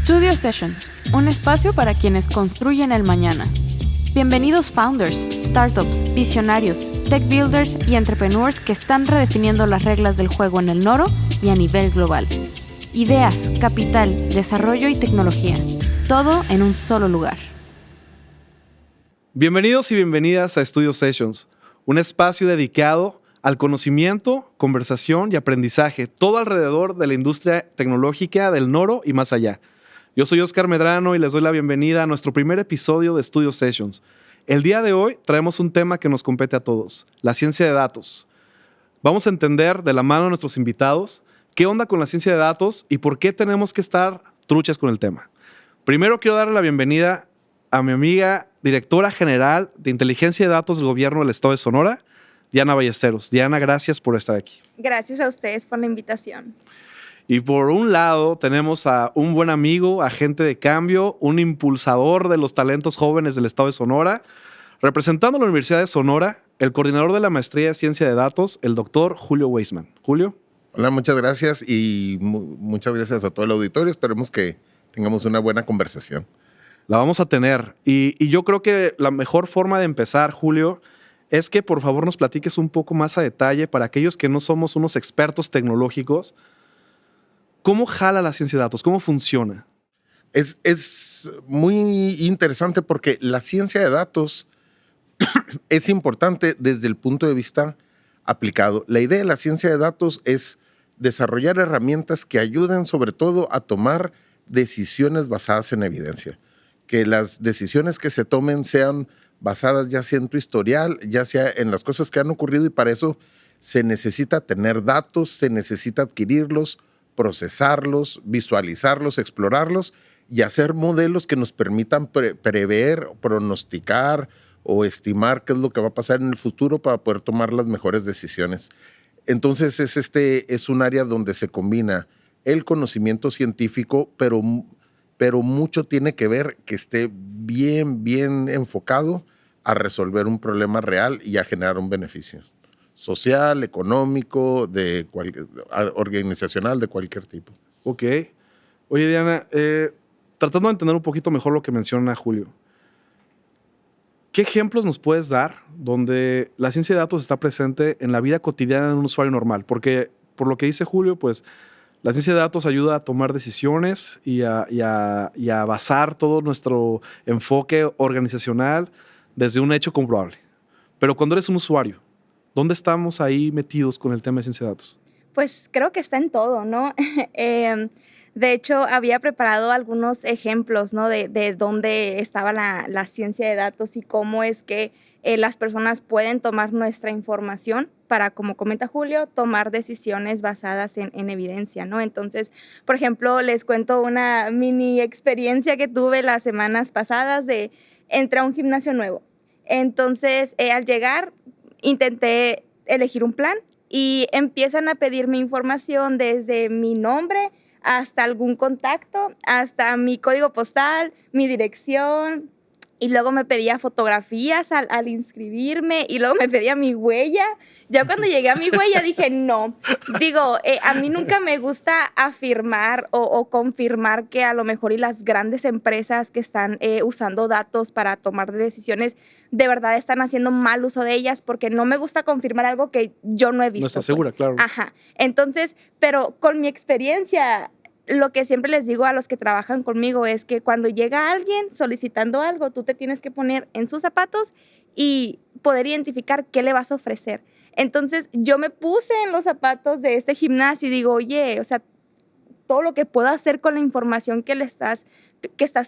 Studio Sessions, un espacio para quienes construyen el mañana. Bienvenidos founders, startups, visionarios, tech builders y entrepreneurs que están redefiniendo las reglas del juego en el Noro y a nivel global. Ideas, capital, desarrollo y tecnología. Todo en un solo lugar. Bienvenidos y bienvenidas a Studio Sessions, un espacio dedicado al conocimiento, conversación y aprendizaje, todo alrededor de la industria tecnológica del Noro y más allá. Yo soy Oscar Medrano y les doy la bienvenida a nuestro primer episodio de Studio Sessions. El día de hoy traemos un tema que nos compete a todos, la ciencia de datos. Vamos a entender de la mano de nuestros invitados qué onda con la ciencia de datos y por qué tenemos que estar truchas con el tema. Primero quiero darle la bienvenida a mi amiga, directora general de Inteligencia de Datos del Gobierno del Estado de Sonora, Diana Ballesteros. Diana, gracias por estar aquí. Gracias a ustedes por la invitación. Y por un lado tenemos a un buen amigo, agente de cambio, un impulsador de los talentos jóvenes del Estado de Sonora, representando a la Universidad de Sonora, el coordinador de la Maestría de Ciencia de Datos, el doctor Julio Weisman. Julio. Hola, muchas gracias y muchas gracias a todo el auditorio. Esperemos que tengamos una buena conversación. La vamos a tener. Y yo creo que la mejor forma de empezar, Julio, es que por favor nos platiques un poco más a detalle para aquellos que no somos unos expertos tecnológicos. ¿Cómo jala la ciencia de datos? ¿Cómo funciona? Es muy interesante porque la ciencia de datos es importante desde el punto de vista aplicado. La idea de la ciencia de datos es desarrollar herramientas que ayuden sobre todo a tomar decisiones basadas en evidencia. Que las decisiones que se tomen sean basadas ya sea en tu historial, ya sea en las cosas que han ocurrido, y para eso se necesita tener datos, se necesita adquirirlos, procesarlos, visualizarlos, explorarlos y hacer modelos que nos permitan prever, pronosticar o estimar qué es lo que va a pasar en el futuro para poder tomar las mejores decisiones. Entonces es un área donde se combina el conocimiento científico, pero mucho tiene que ver que esté bien enfocado a resolver un problema real y a generar un beneficio social, económico, organizacional, de cualquier tipo. Ok. Oye, Diana, tratando de entender un poquito mejor lo que menciona Julio, ¿qué ejemplos nos puedes dar donde la ciencia de datos está presente en la vida cotidiana de un usuario normal? Porque, por lo que dice Julio, pues la ciencia de datos ayuda a tomar decisiones y a basar todo nuestro enfoque organizacional desde un hecho comprobable. Pero cuando eres un usuario, ¿dónde estamos ahí metidos con el tema de ciencia de datos? Pues creo que está en todo, ¿no? De hecho, había preparado algunos ejemplos, ¿no? De dónde estaba la ciencia de datos y cómo es que las personas pueden tomar nuestra información para, como comenta Julio, tomar decisiones basadas en evidencia, ¿no? Entonces, por ejemplo, les cuento una mini experiencia que tuve las semanas pasadas de entrar a un gimnasio nuevo. Entonces, al llegar, intenté elegir un plan y empiezan a pedirme información desde mi nombre hasta algún contacto, hasta mi código postal, mi dirección, y luego me pedía fotografías al inscribirme y luego me pedía mi huella. Ya cuando llegué a mi huella dije no. Digo, a mí nunca me gusta afirmar o confirmar que a lo mejor y las grandes empresas que están usando datos para tomar decisiones de verdad están haciendo mal uso de ellas, porque no me gusta confirmar algo que yo no he visto. No estás segura, pues. claro. Ajá. Entonces, pero con mi experiencia, lo que siempre les digo a los que trabajan conmigo es que cuando llega alguien solicitando algo, tú te tienes que poner en sus zapatos y poder identificar qué le vas a ofrecer. Entonces, yo me puse en los zapatos de este gimnasio y digo, oye, o sea, todo lo que puedo hacer con la información que estás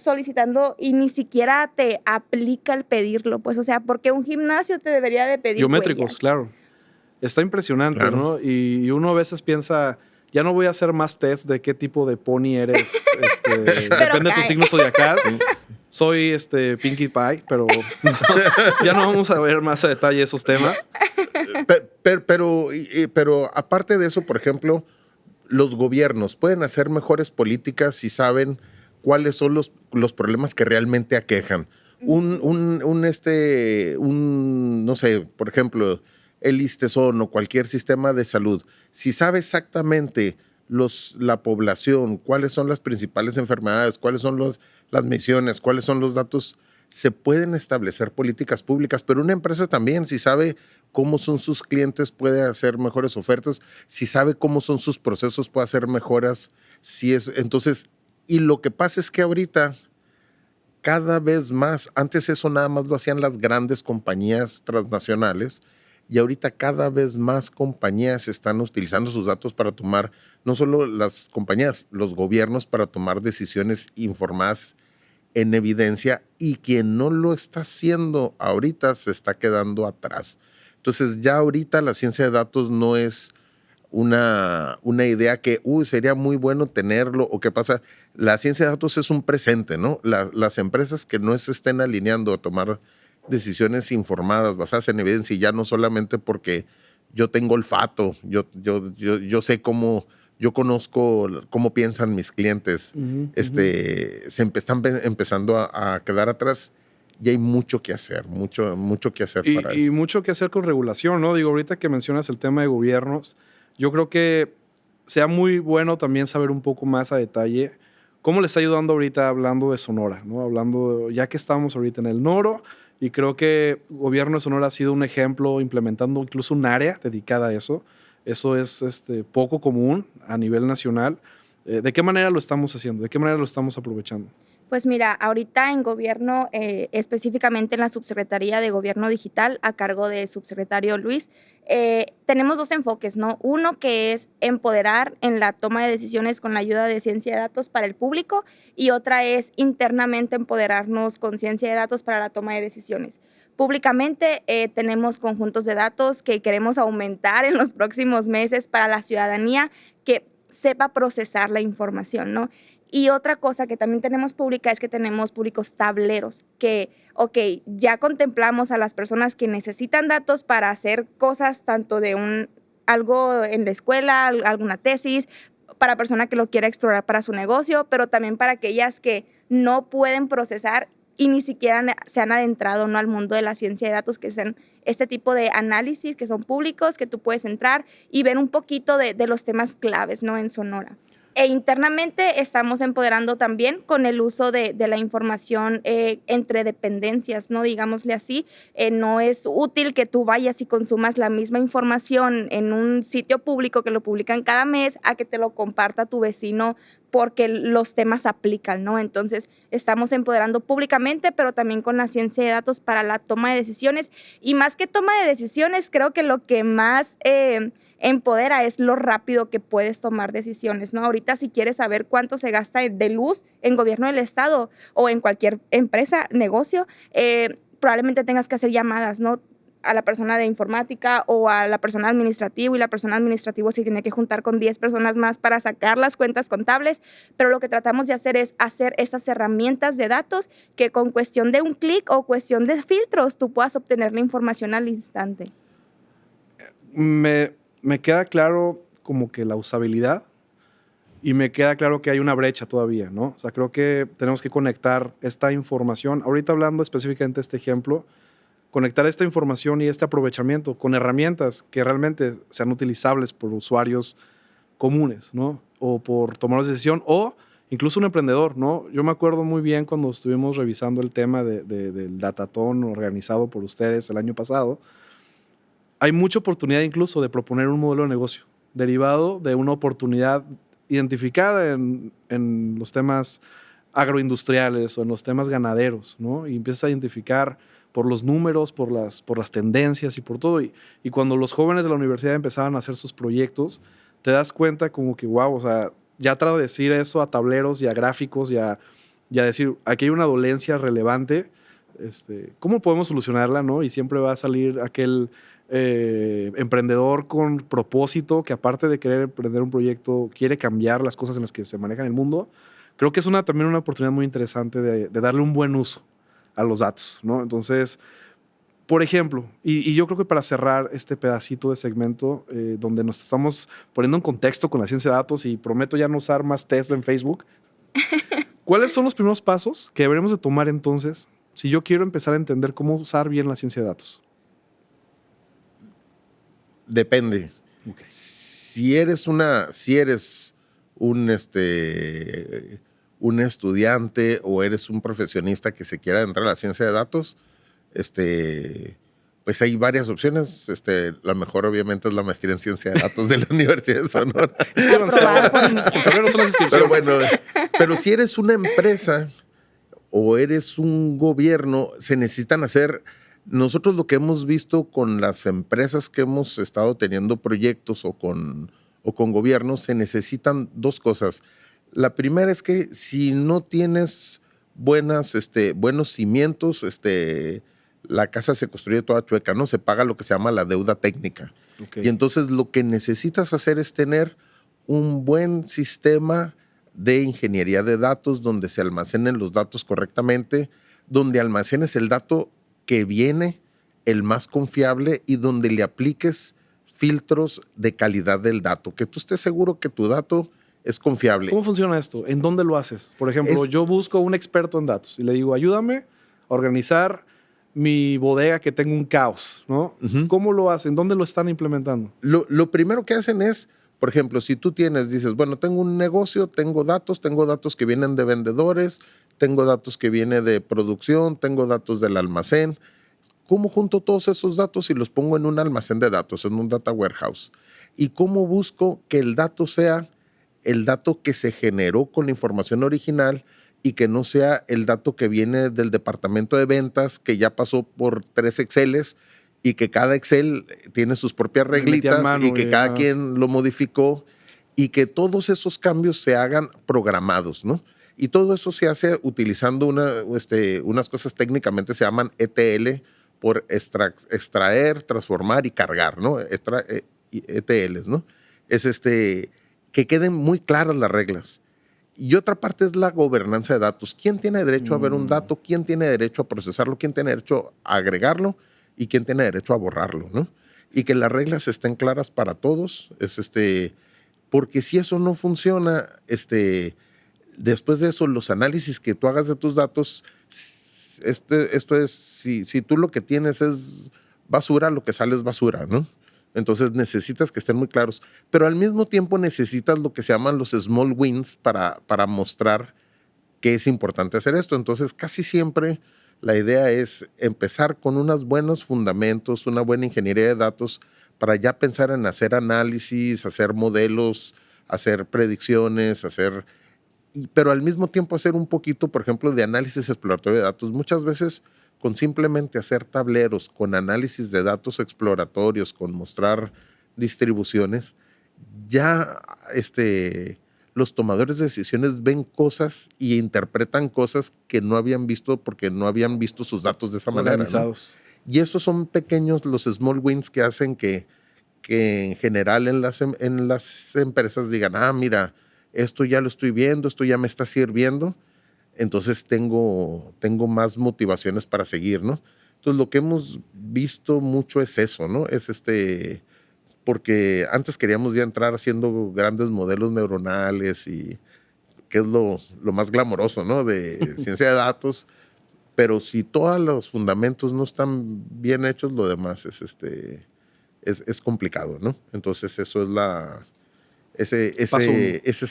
solicitando, y ni siquiera te aplica el pedirlo, pues, o sea, porque un gimnasio te debería de pedir biométricos, huellas. Claro. Está impresionante, Claro. ¿no? Y uno a veces piensa, ya no voy a hacer más test de qué tipo de pony eres. Depende de tu signo zodiacal. Soy Pinkie Pie, pero ya no vamos a ver más a detalle esos temas. Pero aparte de eso, por ejemplo, los gobiernos pueden hacer mejores políticas si saben cuáles son los problemas que realmente aquejan. No sé, por ejemplo, el ISSSTE o cualquier sistema de salud, si sabe exactamente la población, cuáles son las principales enfermedades, cuáles son las misiones, cuáles son los datos, se pueden establecer políticas públicas, pero una empresa también, si sabe cómo son sus clientes, puede hacer mejores ofertas, si sabe cómo son sus procesos, puede hacer mejoras. Entonces, y lo que pasa es que ahorita, cada vez más, antes eso nada más lo hacían las grandes compañías transnacionales, y ahorita cada vez más compañías están utilizando sus datos para tomar, no solo las compañías, los gobiernos para tomar decisiones informadas en evidencia, y quien no lo está haciendo ahorita se está quedando atrás. Entonces ya ahorita la ciencia de datos no es una idea que sería muy bueno tenerlo o qué pasa. La ciencia de datos es un presente, ¿no? Las empresas que no se estén alineando a tomar decisiones informadas, basadas en evidencia, y ya no solamente porque yo tengo olfato, yo sé cómo, yo conozco cómo piensan mis clientes, están empezando a quedar atrás, y hay mucho que hacer, mucho que hacer para eso. Y mucho que hacer con regulación, ¿no? Digo, ahorita que mencionas el tema de gobiernos, yo creo que sea muy bueno también saber un poco más a detalle cómo le está ayudando ahorita, hablando de Sonora, ¿no? Ya que estamos ahorita en el Noro, y creo que el gobierno de Sonora ha sido un ejemplo implementando incluso un área dedicada a eso. Eso es poco común a nivel nacional. ¿De qué manera lo estamos haciendo? ¿De qué manera lo estamos aprovechando? Pues mira, ahorita en gobierno, específicamente en la Subsecretaría de Gobierno Digital, a cargo del subsecretario Luis, tenemos dos enfoques, ¿no? Uno que es empoderar en la toma de decisiones con la ayuda de ciencia de datos para el público, y otra es internamente empoderarnos con ciencia de datos para la toma de decisiones. Públicamente tenemos conjuntos de datos que queremos aumentar en los próximos meses para la ciudadanía que sepa procesar la información, ¿no? Y otra cosa que también tenemos pública es que tenemos públicos tableros que, ya contemplamos a las personas que necesitan datos para hacer cosas tanto de algo en la escuela, alguna tesis, para persona que lo quiera explorar para su negocio, pero también para aquellas que no pueden procesar y ni siquiera se han adentrado, ¿no?, al mundo de la ciencia de datos, que son este tipo de análisis que son públicos, que tú puedes entrar y ver un poquito de los temas claves, ¿no?, en Sonora. E internamente estamos empoderando también con el uso de la información entre dependencias, ¿no? Digámosle así. No es útil que tú vayas y consumas la misma información en un sitio público que lo publican cada mes a que te lo comparta tu vecino porque los temas aplican, ¿no? Entonces, estamos empoderando públicamente, pero también con la ciencia de datos para la toma de decisiones. Y más que toma de decisiones, creo que lo que más empodera es lo rápido que puedes tomar decisiones, ¿no? Ahorita, si quieres saber cuánto se gasta de luz en gobierno del estado o en cualquier empresa, negocio, probablemente tengas que hacer llamadas, ¿no?, a la persona de informática o a la persona administrativa, y la persona administrativa se tiene que juntar con 10 personas más para sacar las cuentas contables, pero lo que tratamos de hacer es hacer estas herramientas de datos que con cuestión de un clic o cuestión de filtros tú puedas obtener la información al instante. Me queda claro como que la usabilidad, y me queda claro que hay una brecha todavía, ¿no? O sea, creo que tenemos que conectar esta información, ahorita hablando específicamente de este ejemplo, conectar esta información y este aprovechamiento con herramientas que realmente sean utilizables por usuarios comunes, ¿no? O por tomar una decisión, o incluso un emprendedor, ¿no? Yo me acuerdo muy bien cuando estuvimos revisando el tema del Datatón organizado por ustedes el año pasado. Hay mucha oportunidad incluso de proponer un modelo de negocio derivado de una oportunidad identificada en los temas agroindustriales o en los temas ganaderos, ¿no? Y empiezas a identificar por los números, por las tendencias y por todo. Y cuando los jóvenes de la universidad empezaban a hacer sus proyectos, te das cuenta como que, wow, o sea, ya traducir eso a tableros y a gráficos y a decir, aquí hay una dolencia relevante, ¿cómo podemos solucionarla, no? Y siempre va a salir aquel emprendedor con propósito que, aparte de querer emprender un proyecto, quiere cambiar las cosas en las que se maneja el mundo. Creo que es también una oportunidad muy interesante de darle un buen uso a los datos, ¿no? Entonces, por ejemplo, y yo creo que para cerrar este pedacito de segmento donde nos estamos poniendo en contexto con la ciencia de datos, y prometo ya no usar más Tesla en Facebook, ¿cuáles son los primeros pasos que deberíamos de tomar entonces si yo quiero empezar a entender cómo usar bien la ciencia de datos? Depende. Okay. Si eres un estudiante o eres un profesionista que se quiera entrar a la ciencia de datos, pues hay varias opciones. La mejor obviamente es la maestría en ciencia de datos de la Universidad de Sonora. En febrero son las inscripciones. Pero bueno, pero si eres una empresa o eres un gobierno, se necesitan hacer... Nosotros lo que hemos visto con las empresas que hemos estado teniendo proyectos o con gobiernos, se necesitan dos cosas. La primera es que si no tienes buenos cimientos, la casa se construye toda chueca, ¿no? Se paga lo que se llama la deuda técnica. Okay. Y entonces lo que necesitas hacer es tener un buen sistema de ingeniería de datos donde se almacenen los datos correctamente, donde almacenes el dato que viene, el más confiable, y donde le apliques filtros de calidad del dato, que tú estés seguro que tu dato es confiable. ¿Cómo funciona esto? ¿En dónde lo haces? Por ejemplo, yo busco un experto en datos y le digo, ayúdame a organizar mi bodega que tengo un caos, ¿no? Uh-huh. ¿Cómo lo hacen? ¿Dónde lo están implementando? Lo primero que hacen es, por ejemplo, si tú dices, bueno, tengo un negocio, tengo datos que vienen de vendedores, tengo datos que vienen de producción, tengo datos del almacén. ¿Cómo junto todos esos datos y los pongo en un almacén de datos, en un data warehouse? ¿Y cómo busco que el dato sea el dato que se generó con la información original y que no sea el dato que viene del departamento de ventas, que ya pasó por 3 Exceles y que cada Excel tiene sus propias reglitas y que cada quien lo modificó, y que todos esos cambios se hagan programados, ¿no? Y todo eso se hace utilizando unas cosas técnicamente se llaman ETL, por extraer, transformar y cargar, ¿no? ETLs, ¿no? Es que queden muy claras las reglas. Y otra parte es la gobernanza de datos. ¿Quién tiene derecho a ver un dato? ¿Quién tiene derecho a procesarlo? ¿Quién tiene derecho a agregarlo? ¿Y quién tiene derecho a borrarlo, ¿no? Y que las reglas estén claras para todos. Porque si eso no funciona, después de eso, los análisis que tú hagas de tus datos, esto es, si tú lo que tienes es basura, lo que sale es basura, ¿no? Entonces necesitas que estén muy claros. Pero al mismo tiempo necesitas lo que se llaman los small wins para mostrar que es importante hacer esto. Entonces casi siempre la idea es empezar con unos buenos fundamentos, una buena ingeniería de datos, para ya pensar en hacer análisis, hacer modelos, hacer predicciones, pero al mismo tiempo hacer un poquito, por ejemplo, de análisis exploratorio de datos. Muchas veces con simplemente hacer tableros, con análisis de datos exploratorios, con mostrar distribuciones, ya los tomadores de decisiones ven cosas y interpretan cosas que no habían visto porque no habían visto sus datos de esa manera, ¿no? Y esos son pequeños, los small wins, que hacen que en general en las empresas digan, mira, esto ya lo estoy viendo, esto ya me está sirviendo, entonces tengo más motivaciones para seguir, ¿no? Entonces lo que hemos visto mucho es eso, ¿no? Es porque antes queríamos ya entrar haciendo grandes modelos neuronales, y que es lo más glamoroso, ¿no? De ciencia de datos, pero si todos los fundamentos no están bien hechos, lo demás es complicado, ¿no? Entonces eso es ese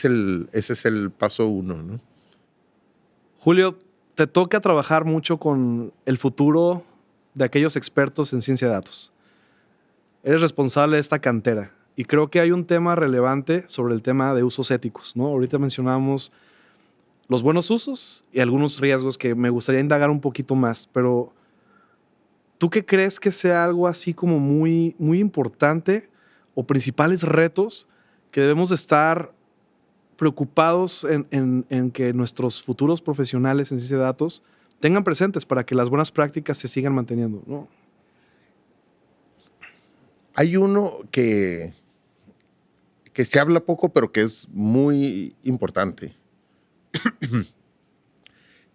es el paso 1, ¿no? Julio, te toca trabajar mucho con el futuro de aquellos expertos en ciencia de datos. Eres responsable de esta cantera y creo que hay un tema relevante sobre el tema de usos éticos, ¿no? Ahorita mencionamos los buenos usos y algunos riesgos que me gustaría indagar un poquito más, pero ¿tú qué crees que sea algo así como muy, muy importante o principales retos que debemos de estar preocupados en que nuestros futuros profesionales en ciencia de datos tengan presentes para que las buenas prácticas se sigan manteniendo, ¿no? Hay uno que se habla poco, pero que es muy importante.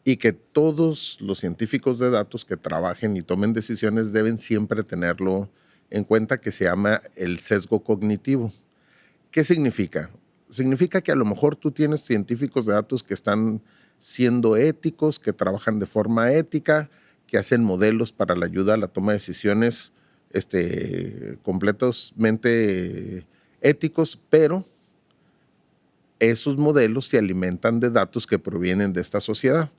Y que todos los científicos de datos que trabajen y tomen decisiones deben siempre tenerlo en cuenta, que se llama el sesgo cognitivo. ¿Qué significa? Significa que a lo mejor tú tienes científicos de datos que están siendo éticos, que trabajan de forma ética, que hacen modelos para la ayuda a la toma de decisiones completamente éticos, pero esos modelos se alimentan de datos que provienen de esta sociedad.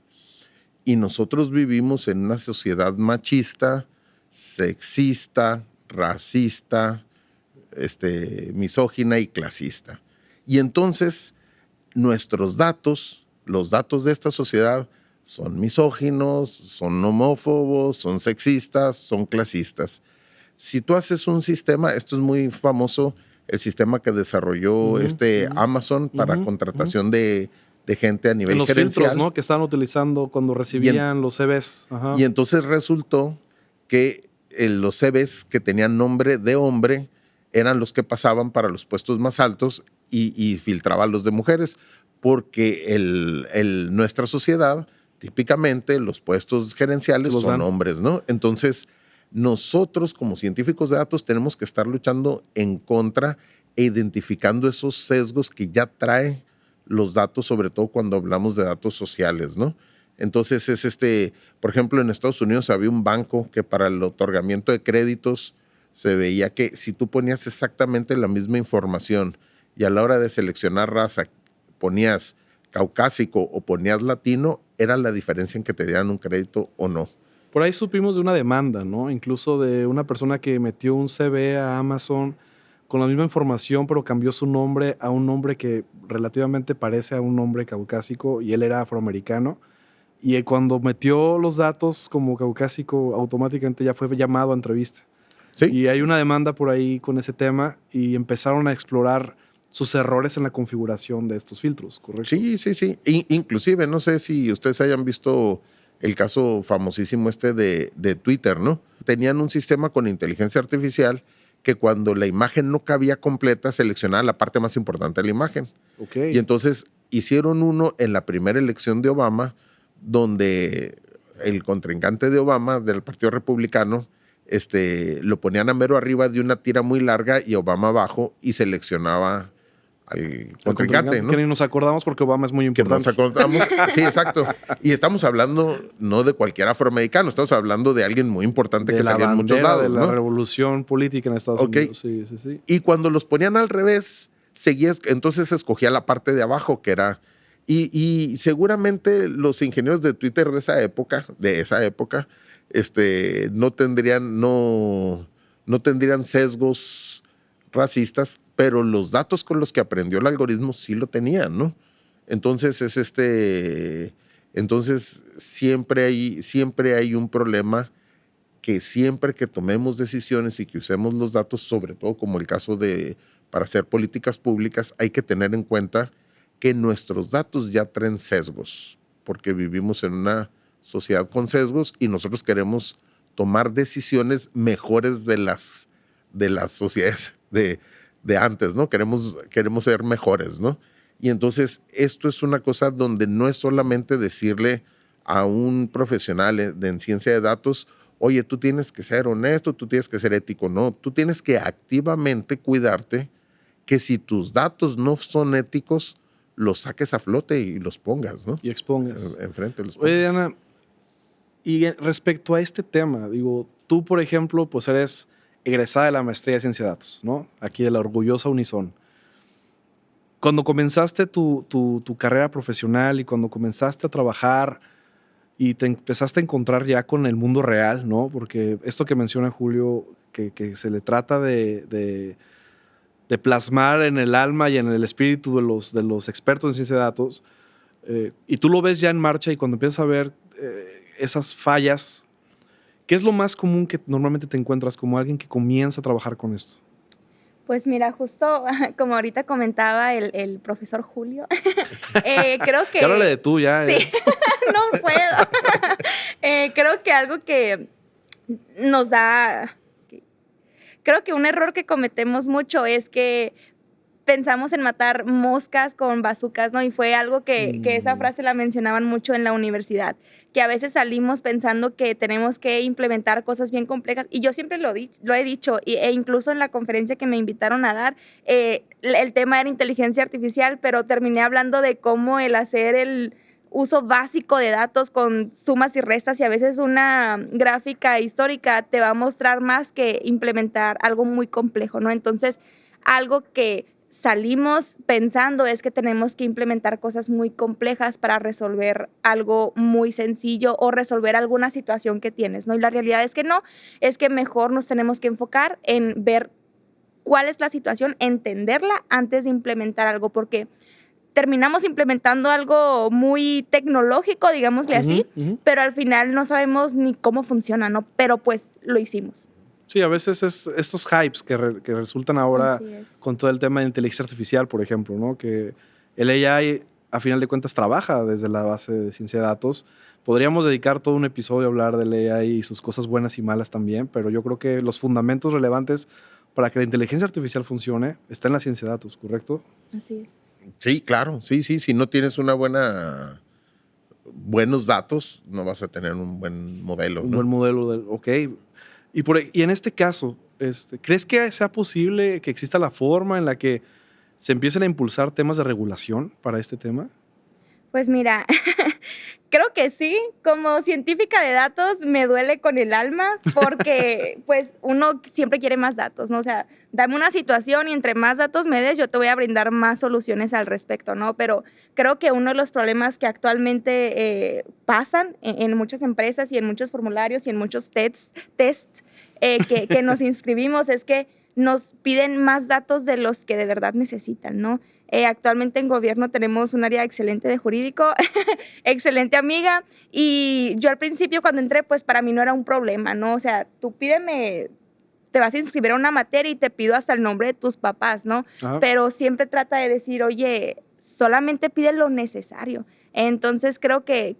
Y nosotros vivimos en una sociedad machista, sexista, racista, misógina y clasista. Y entonces nuestros datos, los datos de esta sociedad, son misóginos, son homófobos, son sexistas, son clasistas. Si tú haces un sistema, esto es muy famoso, el sistema que desarrolló Amazon para contratación de gente a nivel los gerencial. Filtros, ¿no? Que estaban utilizando cuando recibían los CVs. Ajá. Y entonces resultó que los CVs que tenían nombre de hombre eran los que pasaban para los puestos más altos y filtraban los de mujeres, porque nuestra sociedad, típicamente los puestos gerenciales son hombres, ¿no? Entonces, nosotros como científicos de datos tenemos que estar luchando en contra e identificando esos sesgos que ya trae los datos, sobre todo cuando hablamos de datos sociales, ¿no? Entonces por ejemplo, en Estados Unidos había un banco que para el otorgamiento de créditos se veía que si tú ponías exactamente la misma información y a la hora de seleccionar raza ponías caucásico o ponías latino, era la diferencia en que te dieran un crédito o no. Por ahí supimos de una demanda, ¿no? Incluso de una persona que metió un CV a Amazon con la misma información, pero cambió su nombre a un nombre que relativamente parece a un nombre caucásico y él era afroamericano. Y cuando metió los datos como caucásico, automáticamente ya fue llamado a entrevista. ¿Sí? Y hay una demanda por ahí con ese tema y empezaron a explorar sus errores en la configuración de estos filtros, ¿correcto? Sí. Inclusive, no sé si ustedes hayan visto el caso famosísimo de Twitter, ¿no? Tenían un sistema con inteligencia artificial que cuando la imagen no cabía completa, seleccionaba la parte más importante de la imagen. Okay. Y entonces hicieron uno en la primera elección de Obama, donde el contrincante de Obama, del Partido Republicano, lo ponían a mero arriba de una tira muy larga y Obama abajo y seleccionaba al contrincante, ¿no? Que ni nos acordamos porque Obama es muy importante. Que nos acordamos. Sí, exacto. Y estamos hablando no de cualquier afroamericano, estamos hablando de alguien muy importante de que salía en muchos lados, de la ¿no? revolución política en Estados Unidos. Sí. Y cuando los ponían al revés, entonces escogía la parte de abajo, que era... Y seguramente los ingenieros de Twitter de esa época, no tendrían sesgos racistas, pero los datos con los que aprendió el algoritmo sí lo tenían, ¿no? Entonces entonces siempre hay un problema que siempre que tomemos decisiones y que usemos los datos, sobre todo como el caso para hacer políticas públicas, hay que tener en cuenta que nuestros datos ya traen sesgos, porque vivimos en una sociedad con sesgos y nosotros queremos tomar decisiones mejores de las sociedades de antes, ¿no? Queremos ser mejores, ¿no? Y entonces esto es una cosa donde no es solamente decirle a un profesional en ciencia de datos, oye, tú tienes que ser honesto, tú tienes que ser ético. No, tú tienes que activamente cuidarte que si tus datos no son éticos, los saques a flote y los pongas, ¿no? Y expongas. Enfrente los pongas. Oye, Diana, y respecto a este tema, digo, tú, por ejemplo, pues eres egresada de la maestría de Ciencia de Datos, ¿no? Aquí de la orgullosa Unison. Cuando comenzaste tu carrera profesional y cuando comenzaste a trabajar y te empezaste a encontrar ya con el mundo real, ¿no? Porque esto que menciona Julio, que se le trata de plasmar en el alma y en el espíritu de los expertos en ciencia de datos, y tú lo ves ya en marcha y cuando empiezas a ver esas fallas, ¿qué es lo más común que normalmente te encuentras como alguien que comienza a trabajar con esto? Pues mira, justo como ahorita comentaba el profesor Julio, creo que... Ya háblale de tú, ya. Sí, no puedo. Creo que algo que nos da... Creo que un error que cometemos mucho es que pensamos en matar moscas con bazucas, ¿no? Y fue algo que esa frase la mencionaban mucho en la universidad, que a veces salimos pensando que tenemos que implementar cosas bien complejas, y yo siempre lo he dicho, e incluso en la conferencia que me invitaron a dar, el tema era inteligencia artificial, pero terminé hablando de cómo el hacer el uso básico de datos con sumas y restas, y a veces una gráfica histórica te va a mostrar más que implementar algo muy complejo, ¿no? Entonces, algo que salimos pensando es que tenemos que implementar cosas muy complejas para resolver algo muy sencillo o resolver alguna situación que tienes, ¿no? Y la realidad es que no, es que mejor nos tenemos que enfocar en ver cuál es la situación, entenderla antes de implementar algo, porque terminamos implementando algo muy tecnológico, digámosle así, pero al final no sabemos ni cómo funciona, ¿no? Pero pues lo hicimos. Sí, a veces es estos hypes que resultan ahora con todo el tema de inteligencia artificial, por ejemplo, ¿no? Que el AI, a final de cuentas, trabaja desde la base de ciencia de datos. Podríamos dedicar todo un episodio a hablar del AI y sus cosas buenas y malas también, pero yo creo que los fundamentos relevantes para que la inteligencia artificial funcione está en la ciencia de datos, ¿correcto? Así es. Sí, claro, sí. Si no tienes buenos datos, no vas a tener un buen modelo. Un ¿no? buen modelo, ok. Y en este caso, ¿crees que sea posible que exista la forma en la que se empiecen a impulsar temas de regulación para este tema? Pues mira, creo que sí. Como científica de datos me duele con el alma porque pues uno siempre quiere más datos, ¿no? O sea, dame una situación y entre más datos me des, yo te voy a brindar más soluciones al respecto, ¿no? Pero creo que uno de los problemas que actualmente pasan en muchas empresas y en muchos formularios y en muchos tests que nos inscribimos es que nos piden más datos de los que de verdad necesitan, ¿no? Actualmente en gobierno tenemos un área excelente de jurídico, excelente amiga, y yo al principio cuando entré, pues para mí no era un problema, ¿no? O sea, tú pídeme, te vas a inscribir a una materia y te pido hasta el nombre de tus papás, ¿no? Ajá. Pero siempre trata de decir, oye, solamente pide lo necesario. Entonces creo que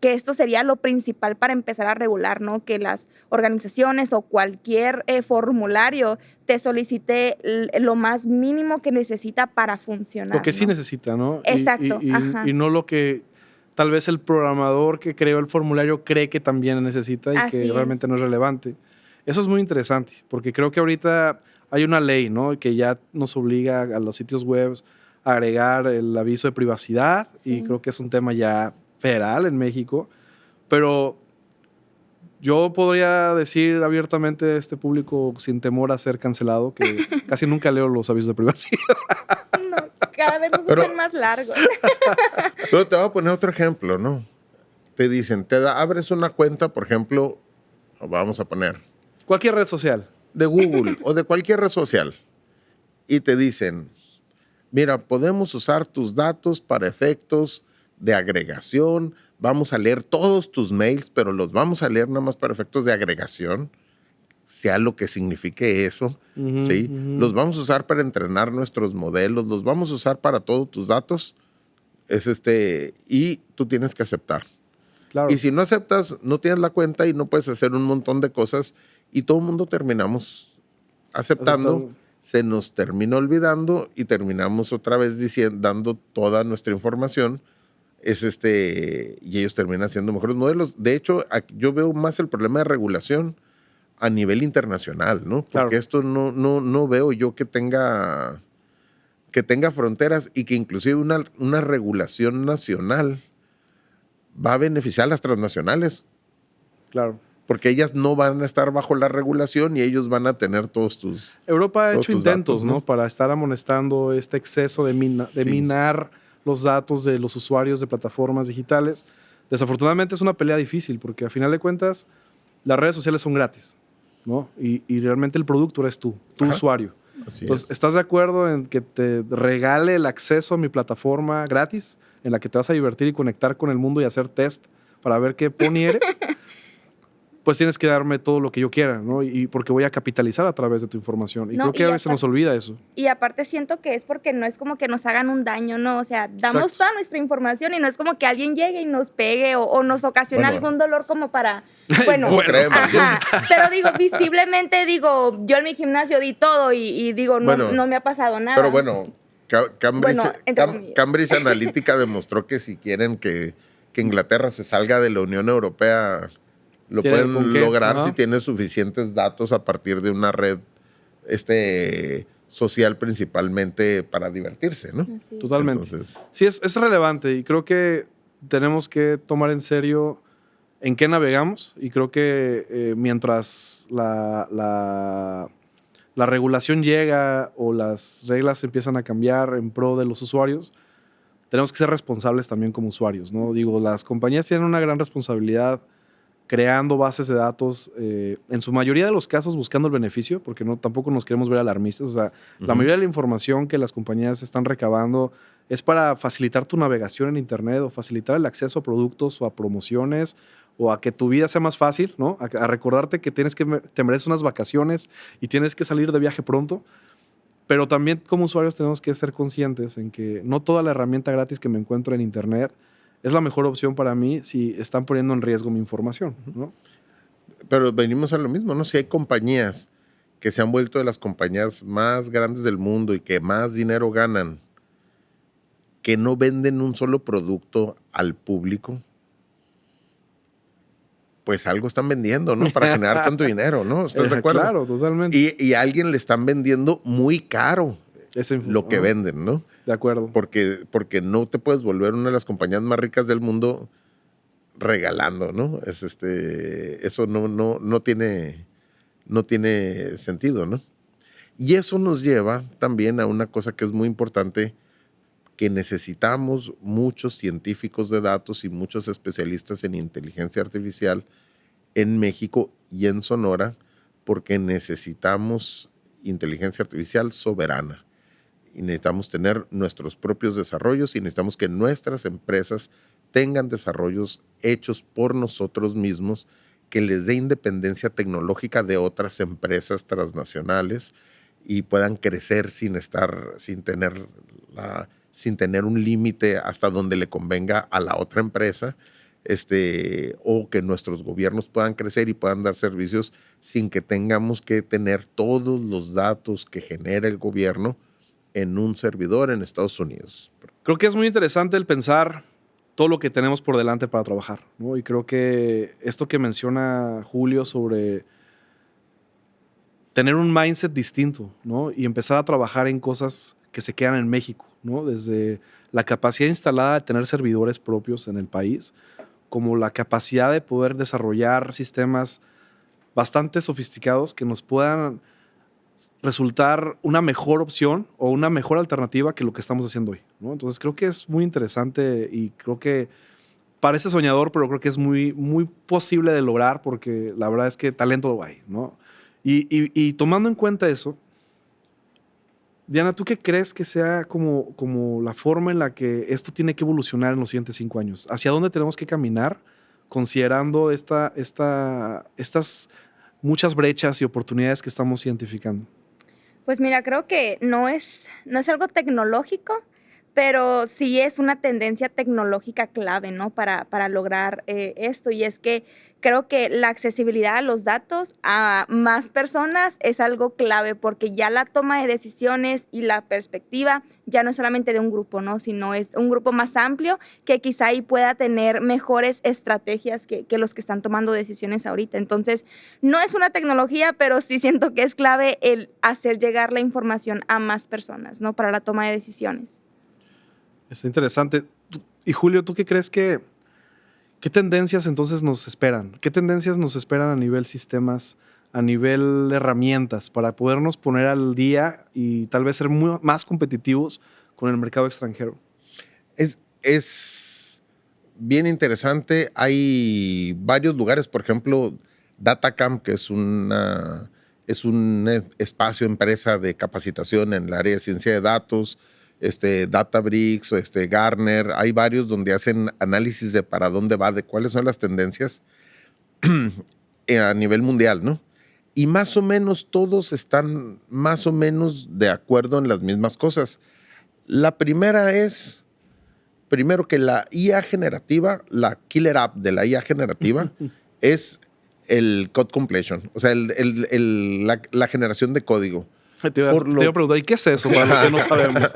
esto sería lo principal para empezar a regular, ¿no? Que las organizaciones o cualquier formulario te solicite lo más mínimo que necesita para funcionar. Lo que ¿no? sí necesita, ¿no? Exacto. Y no lo que tal vez el programador que creó el formulario cree que también necesita y Así que realmente es. no es relevante. Eso es muy interesante, porque creo que ahorita hay una ley, ¿no? Que ya nos obliga a los sitios web a agregar el aviso de privacidad, Sí. y creo que es un tema ya federal en México, pero yo podría decir abiertamente a este público sin temor a ser cancelado que casi nunca leo los avisos de privacidad. No, cada vez nos hacen más largos. Pero te voy a poner otro ejemplo, ¿no? Te dicen, abres una cuenta, por ejemplo, vamos a poner, Cualquier red social. de Google o de cualquier red social, y te dicen, mira, podemos usar tus datos para efectos de agregación, vamos a leer todos tus mails, pero los vamos a leer nada más para efectos de agregación, sea lo que signifique eso, ¿sí? Los vamos a usar para entrenar nuestros modelos, los vamos a usar para todos tus datos, y tú tienes que aceptar. Claro. Y si no aceptas, no tienes la cuenta y no puedes hacer un montón de cosas y todo el mundo terminamos aceptando. Se nos termina olvidando y terminamos otra vez dando toda nuestra información. Y ellos terminan haciendo mejores modelos. De hecho, yo veo más el problema de regulación a nivel internacional, ¿no? Porque Claro. esto no veo yo que tenga fronteras y que inclusive una regulación nacional va a beneficiar a las transnacionales. Claro. Porque ellas no van a estar bajo la regulación y ellos van a tener todos tus Europa ha todos hecho tus intentos, datos, ¿no? ¿no? Para estar amonestando este exceso de Sí. minar los datos de los usuarios de plataformas digitales. Desafortunadamente es una pelea difícil porque a final de cuentas las redes sociales son gratis, ¿no? Y realmente el producto eres tú, tu Ajá. usuario. Así Entonces, es. ¿estás de acuerdo en que te regale el acceso a mi plataforma gratis en la que te vas a divertir y conectar con el mundo y hacer test para ver qué pony eres? Pues tienes que darme todo lo que yo quiera, ¿no? Y porque voy a capitalizar a través de tu información. Y No, creo que y a veces nos olvida eso. Y aparte siento que es porque no es como que nos hagan un daño, ¿no? O sea, damos Exacto. toda nuestra información y no es como que alguien llegue y nos pegue o nos ocasione Bueno. algún dolor como para, bueno, No creemos. ajá. Pero digo, visiblemente digo, yo en mi gimnasio di todo y digo, Bueno, no me ha pasado nada. Pero bueno, Cambridge, Bueno, entre comillas. Cambridge Analytica demostró que si quieren que Inglaterra se salga de la Unión Europea, lo ¿Tienen con pueden qué? lograr Ajá. si tienen suficientes datos a partir de una red social principalmente para divertirse, ¿no? Así es. Totalmente. Entonces, Sí, es relevante y creo que tenemos que tomar en serio en qué navegamos y creo que mientras la la regulación llega o las reglas empiezan a cambiar en pro de los usuarios, tenemos que ser responsables también como usuarios, ¿no? Digo, las compañías tienen una gran responsabilidad creando bases de datos, en su mayoría de los casos buscando el beneficio, porque tampoco nos queremos ver alarmistas. O sea, la mayoría de la información que las compañías están recabando es para facilitar tu navegación en Internet o facilitar el acceso a productos o a promociones o a que tu vida sea más fácil, ¿no? A recordarte que te mereces unas vacaciones y tienes que salir de viaje pronto. Pero también como usuarios tenemos que ser conscientes en que no toda la herramienta gratis que me encuentro en Internet es la mejor opción para mí si están poniendo en riesgo mi información, ¿no? Pero venimos a lo mismo, ¿no? Si hay compañías que se han vuelto de las compañías más grandes del mundo y que más dinero ganan, que no venden un solo producto al público, pues algo están vendiendo, ¿no? Para generar tanto dinero, ¿no? ¿Estás de acuerdo? Claro, totalmente. Y a alguien le están vendiendo muy caro lo que Ajá. venden, ¿no? De acuerdo. Porque no te puedes volver una de las compañías más ricas del mundo regalando, ¿no? Eso no tiene sentido, ¿no? Y eso nos lleva también a una cosa que es muy importante, que necesitamos muchos científicos de datos y muchos especialistas en inteligencia artificial en México y en Sonora, porque necesitamos inteligencia artificial soberana. Y necesitamos tener nuestros propios desarrollos y necesitamos que nuestras empresas tengan desarrollos hechos por nosotros mismos que les dé independencia tecnológica de otras empresas transnacionales y puedan crecer sin tener un límite hasta donde le convenga a la otra empresa, o que nuestros gobiernos puedan crecer y puedan dar servicios sin que tengamos que tener todos los datos que genera el gobierno en un servidor en Estados Unidos. Creo que es muy interesante el pensar todo lo que tenemos por delante para trabajar, ¿no? Y creo que esto que menciona Julio sobre tener un mindset distinto, ¿no? Y empezar a trabajar en cosas que se quedan en México, ¿no? Desde la capacidad instalada de tener servidores propios en el país, como la capacidad de poder desarrollar sistemas bastante sofisticados que nos puedan resultar una mejor opción o una mejor alternativa que lo que estamos haciendo hoy, ¿no? Entonces creo que es muy interesante y creo que parece soñador, pero creo que es muy, muy posible de lograr porque la verdad es que talento hay, ¿no? Y tomando en cuenta eso, Diana, ¿tú qué crees que sea como la forma en la que esto tiene que evolucionar en los siguientes 5 años? ¿Hacia dónde tenemos que caminar considerando estas muchas brechas y oportunidades que estamos identificando? Pues mira, creo que no es algo tecnológico, pero sí es una tendencia tecnológica clave, ¿no? Para lograr esto. Y es que creo que la accesibilidad a los datos a más personas es algo clave, porque ya la toma de decisiones y la perspectiva ya no es solamente de un grupo, ¿no? Sino es un grupo más amplio que quizá ahí pueda tener mejores estrategias que los que están tomando decisiones ahorita. Entonces, no es una tecnología, pero sí siento que es clave el hacer llegar la información a más personas, ¿no? Para la toma de decisiones. Está interesante. Y Julio, ¿tú qué crees qué tendencias entonces nos esperan? ¿Qué tendencias nos esperan a nivel sistemas, a nivel herramientas para podernos poner al día y tal vez ser más competitivos con el mercado extranjero? Es bien interesante. Hay varios lugares, por ejemplo, Datacamp, que es un espacio, empresa de capacitación en el área de ciencia de datos, Databricks, Gartner. Hay varios donde hacen análisis de para dónde va, de cuáles son las tendencias a nivel mundial, ¿no? Y más o menos todos están más o menos de acuerdo en las mismas cosas. La primera es, primero, que la IA generativa, la killer app de la IA generativa es el code completion, o sea, la generación de código. Te iba a preguntar, ¿y qué es eso para los que no sabemos?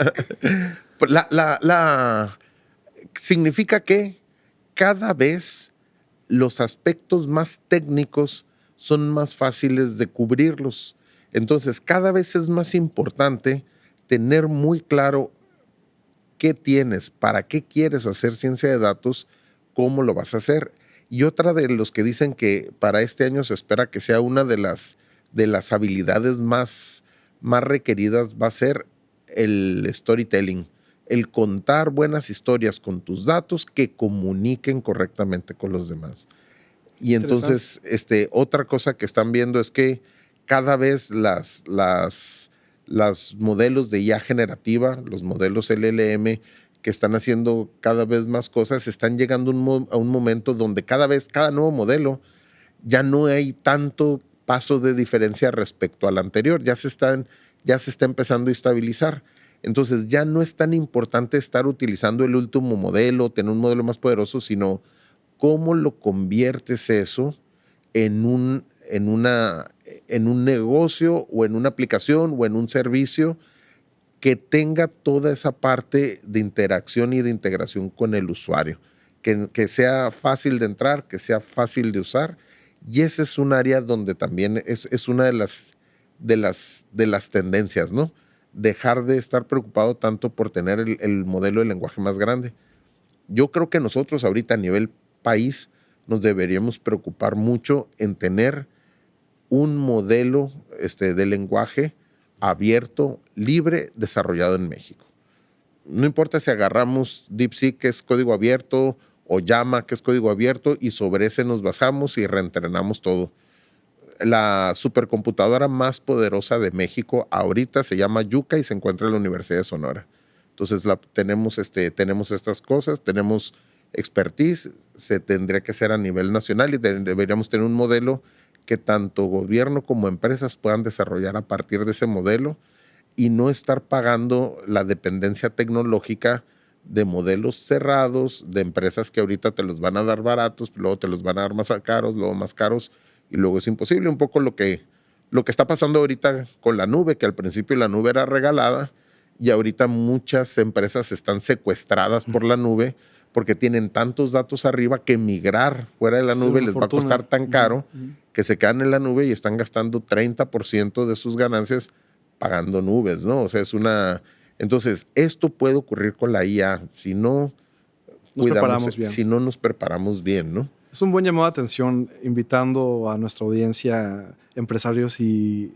Significa que cada vez los aspectos más técnicos son más fáciles de cubrirlos. Entonces, cada vez es más importante tener muy claro qué tienes, para qué quieres hacer ciencia de datos, cómo lo vas a hacer. Y otra de los que dicen que para este año se espera que sea una de las habilidades más más requeridas va a ser el storytelling, el contar buenas historias con tus datos que comuniquen correctamente con los demás. Y entonces, otra cosa que están viendo es que cada vez las modelos de IA generativa, los modelos LLM, que están haciendo cada vez más cosas, están llegando a un momento donde cada nuevo modelo, ya no hay tanto paso de diferencia respecto al anterior, ya se está empezando a estabilizar. Entonces ya no es tan importante estar utilizando el último modelo, tener un modelo más poderoso, sino cómo lo conviertes eso en un negocio o en una aplicación o en un servicio que tenga toda esa parte de interacción y de integración con el usuario, que sea fácil de entrar, que sea fácil de usar. Y ese es un área donde también es una de las tendencias, ¿no? Dejar de estar preocupado tanto por tener el modelo de lenguaje más grande. Yo creo que nosotros ahorita a nivel país nos deberíamos preocupar mucho en tener un modelo de lenguaje abierto, libre, desarrollado en México. No importa si agarramos DeepSeek, que es código abierto, o Llama, que es código abierto, y sobre ese nos basamos y reentrenamos todo. La supercomputadora más poderosa de México ahorita se llama Yucca y se encuentra en la Universidad de Sonora. Entonces tenemos estas cosas, tenemos expertise, se tendría que hacer a nivel nacional y deberíamos tener un modelo que tanto gobierno como empresas puedan desarrollar a partir de ese modelo y no estar pagando la dependencia tecnológica de modelos cerrados, de empresas que ahorita te los van a dar baratos, luego te los van a dar más caros, luego más caros y luego es imposible. Un poco lo que está pasando ahorita con la nube, que al principio la nube era regalada y ahorita muchas empresas están secuestradas por la nube porque tienen tantos datos arriba que migrar fuera de la nube les va a costar tan caro que se quedan en la nube y están gastando 30% de sus ganancias pagando nubes, ¿no? O sea, Entonces, esto puede ocurrir con la IA si no nos preparamos bien, ¿no? Es un buen llamado de atención invitando a nuestra audiencia, empresarios y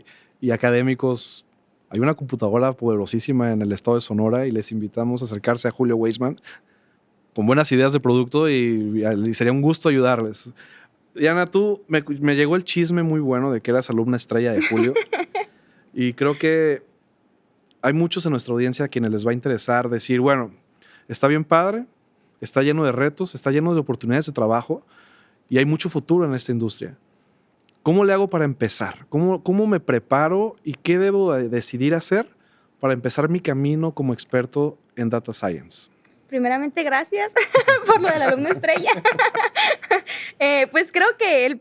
académicos. Hay una computadora poderosísima en el estado de Sonora y les invitamos a acercarse a Julio Weisman con buenas ideas de producto y sería un gusto ayudarles. Diana, me llegó el chisme muy bueno de que eras alumna estrella de Julio y creo que hay muchos en nuestra audiencia a quienes les va a interesar decir, bueno, está bien padre, está lleno de retos, está lleno de oportunidades de trabajo y hay mucho futuro en esta industria. ¿Cómo le hago para empezar? ¿Cómo me preparo y qué debo decidir hacer para empezar mi camino como experto en Data Science? Primeramente, gracias por lo de la alumna estrella. Pues creo que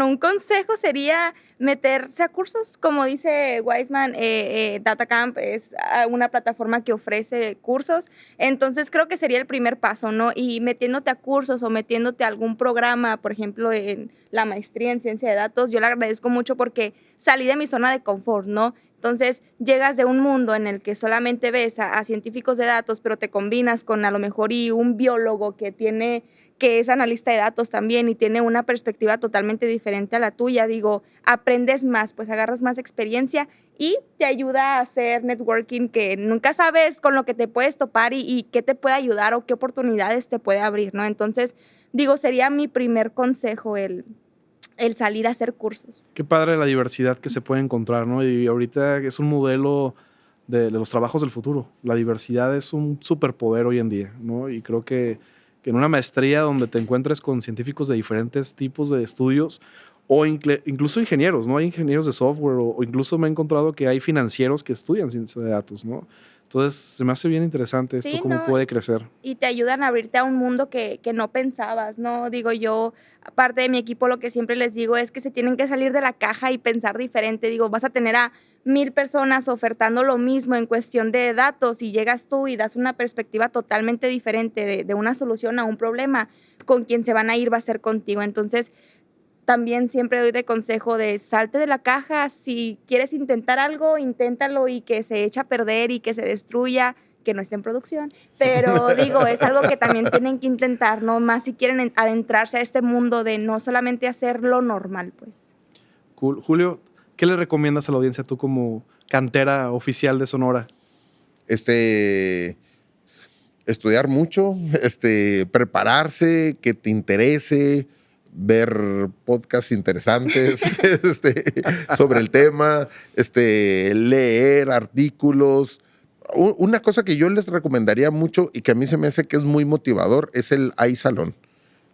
un consejo sería meterse a cursos. Como dice Weisman, DataCamp es una plataforma que ofrece cursos. Entonces creo que sería el primer paso, ¿no? Y metiéndote a cursos o metiéndote a algún programa, por ejemplo, en la maestría en ciencia de datos, yo le agradezco mucho porque salí de mi zona de confort, ¿no? Entonces, llegas de un mundo en el que solamente ves a científicos de datos, pero te combinas con a lo mejor y un biólogo que es analista de datos también y tiene una perspectiva totalmente diferente a la tuya. Digo, aprendes más, pues agarras más experiencia y te ayuda a hacer networking que nunca sabes con lo que te puedes topar y qué te puede ayudar o qué oportunidades te puede abrir, ¿no? Entonces, digo, sería mi primer consejo el salir a hacer cursos. Qué padre la diversidad que se puede encontrar, ¿no? Y ahorita es un modelo de los trabajos del futuro. La diversidad es un superpoder hoy en día, ¿no? Y creo que en una maestría donde te encuentres con científicos de diferentes tipos de estudios o incluso ingenieros, ¿no? Hay ingenieros de software o incluso me he encontrado que hay financieros que estudian ciencia de datos, ¿no? Entonces, se me hace bien interesante esto, cómo puede crecer. Y te ayudan a abrirte a un mundo que no pensabas, ¿no? Digo, yo, aparte de mi equipo, lo que siempre les digo es que se tienen que salir de la caja y pensar diferente. Digo, vas a tener a 1000 personas ofertando lo mismo en cuestión de datos y llegas tú y das una perspectiva totalmente diferente de una solución a un problema. Con quien se van a ir va a ser contigo. Entonces, también siempre doy de consejo de salte de la caja. Si quieres intentar algo, inténtalo y que se eche a perder y que se destruya, que no esté en producción. Pero digo, es algo que también tienen que intentar, ¿no? Más si quieren adentrarse a este mundo de no solamente hacer lo normal, pues. Cool. Julio, ¿Qué le recomiendas a la audiencia tú como cantera oficial de Sonora? Estudiar mucho, prepararse, que te interese, ver podcasts interesantes sobre el tema, leer artículos. Una cosa que yo les recomendaría mucho y que a mí se me hace que es muy motivador es el iSalon.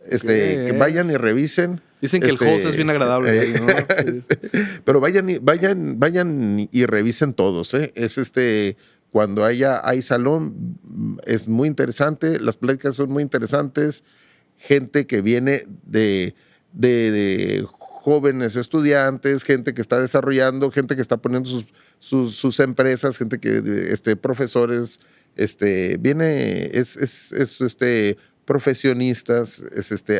Que vayan y revisen. Dicen que el host es bien agradable. Ahí, ¿no? Pero vayan y revisen todos. Cuando haya iSalon es muy interesante, las pláticas son muy interesantes. Gente que viene de jóvenes estudiantes, gente que está desarrollando, gente que está poniendo sus empresas, gente que profesores, profesionistas,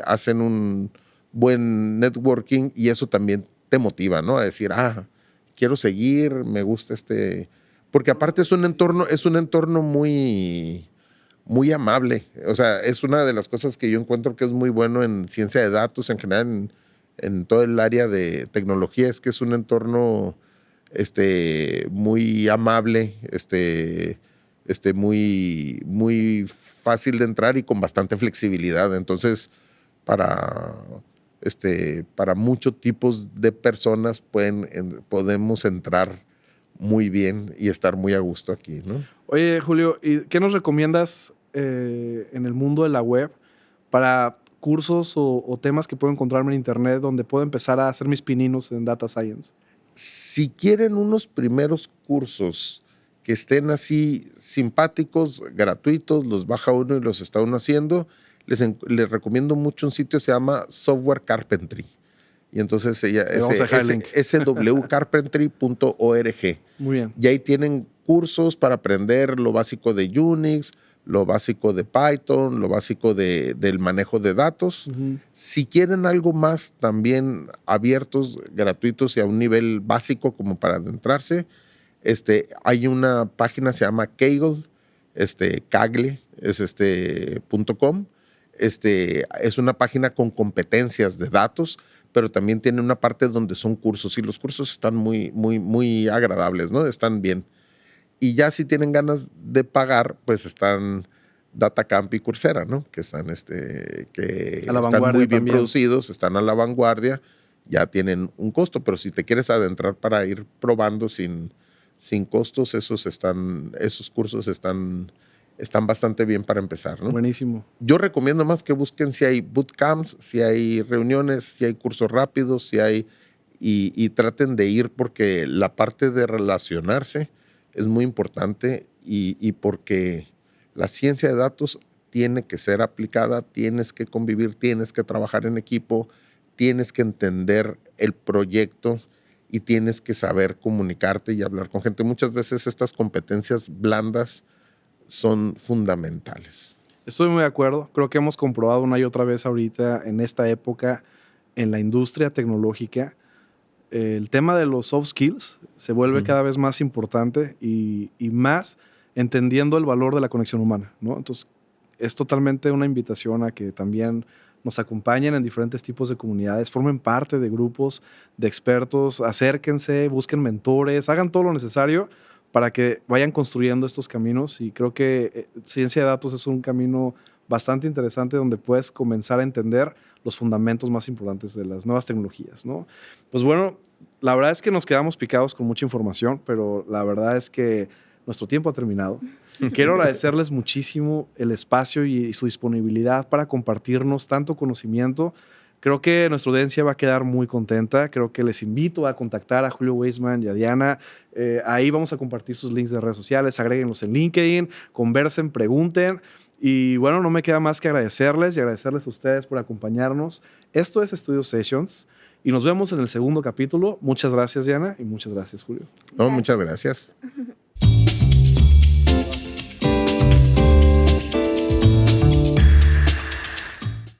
hacen un buen networking y eso también te motiva, ¿no? A decir, quiero seguir, me gusta porque aparte es un entorno muy, muy amable. O sea, es una de las cosas que yo encuentro que es muy bueno en ciencia de datos, en general en todo el área de tecnología, es que es un entorno muy amable, muy, muy fácil de entrar y con bastante flexibilidad. Entonces, para muchos tipos de personas podemos entrar muy bien y estar muy a gusto aquí, ¿no? Oye, Julio, ¿y qué nos recomiendas en el mundo de la web para cursos o temas que puedo encontrarme en internet donde puedo empezar a hacer mis pininos en Data Science? Si quieren unos primeros cursos que estén así simpáticos, gratuitos, los baja uno y los está uno haciendo, les recomiendo mucho un sitio que se llama Software Carpentry. Y entonces swcarpentry.org. Muy bien. Y ahí tienen cursos para aprender lo básico de Unix, lo básico de Python, lo básico del manejo de datos. Uh-huh. Si quieren algo más también abiertos, gratuitos y a un nivel básico como para adentrarse, hay una página se llama Kaggle, Kaggle, .com. Es una página con competencias de datos, pero también tiene una parte donde son cursos y los cursos están muy, muy, muy agradables, ¿no? Están bien. Y ya si tienen ganas de pagar, pues están DataCamp y Coursera, ¿no? Que están, están muy bien producidos, están a la vanguardia, ya tienen un costo, pero si te quieres adentrar para ir probando sin costos, esos cursos están bastante bien para empezar, ¿no? Buenísimo. Yo recomiendo más que busquen si hay bootcamps, si hay reuniones, si hay cursos rápidos, y traten de ir porque la parte de relacionarse es muy importante y porque la ciencia de datos tiene que ser aplicada, tienes que convivir, tienes que trabajar en equipo, tienes que entender el proyecto y tienes que saber comunicarte y hablar con gente. Muchas veces estas competencias blandas son fundamentales. Estoy muy de acuerdo. Creo que hemos comprobado una y otra vez ahorita en esta época en la industria tecnológica el tema de los soft skills se vuelve cada vez más importante y más entendiendo el valor de la conexión humana, ¿no? Entonces, es totalmente una invitación a que también nos acompañen en diferentes tipos de comunidades, formen parte de grupos de expertos, acérquense, busquen mentores, hagan todo lo necesario para que vayan construyendo estos caminos y creo que ciencia de datos es un camino bastante interesante donde puedes comenzar a entender los fundamentos más importantes de las nuevas tecnologías, ¿no? Pues bueno, la verdad es que nos quedamos picados con mucha información, pero la verdad es que nuestro tiempo ha terminado. Quiero agradecerles muchísimo el espacio y su disponibilidad para compartirnos tanto conocimiento. Creo que nuestra audiencia va a quedar muy contenta. Creo que les invito a contactar a Julio Weisman y a Diana. Ahí vamos a compartir sus links de redes sociales. Agréguenlos en LinkedIn, conversen, pregunten. Y bueno, no me queda más que agradecerles y agradecerles a ustedes por acompañarnos. Esto es Studio Sessions y nos vemos en el segundo capítulo. Muchas gracias, Diana, y muchas gracias, Julio. No, muchas gracias.